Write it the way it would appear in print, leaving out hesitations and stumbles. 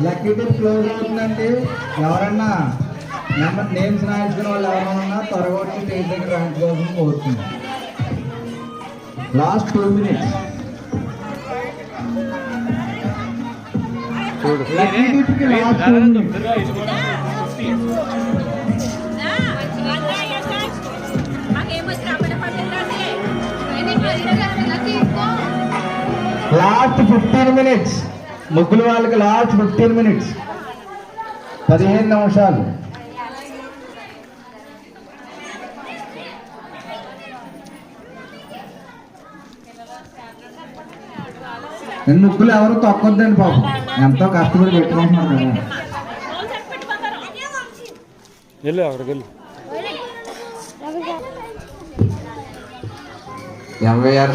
Lucky tip close అవుతుందండి. ఎవరన్నా number names రాయించుకున్న వాళ్ళు ఎవరైనా ఉన్నా త్వరగా వచ్చి స్టేజ్ దగ్గర రాయించుకోవాల్సిన కోరుతుంది. Last 2 minutes. లక్కీ టిప్కి లాస్ట్ 2 minutes. Last 15 minutes. ముగ్గులు వాళ్ళకి లాస్ట్ 15 minutes. 15 నిమిషాలు. ముగ్గులు ఎవరు తొక్కొద్దండి పాపం, ఎంతో కష్టపడి పెట్టుకుంటున్నారు కదా. MVR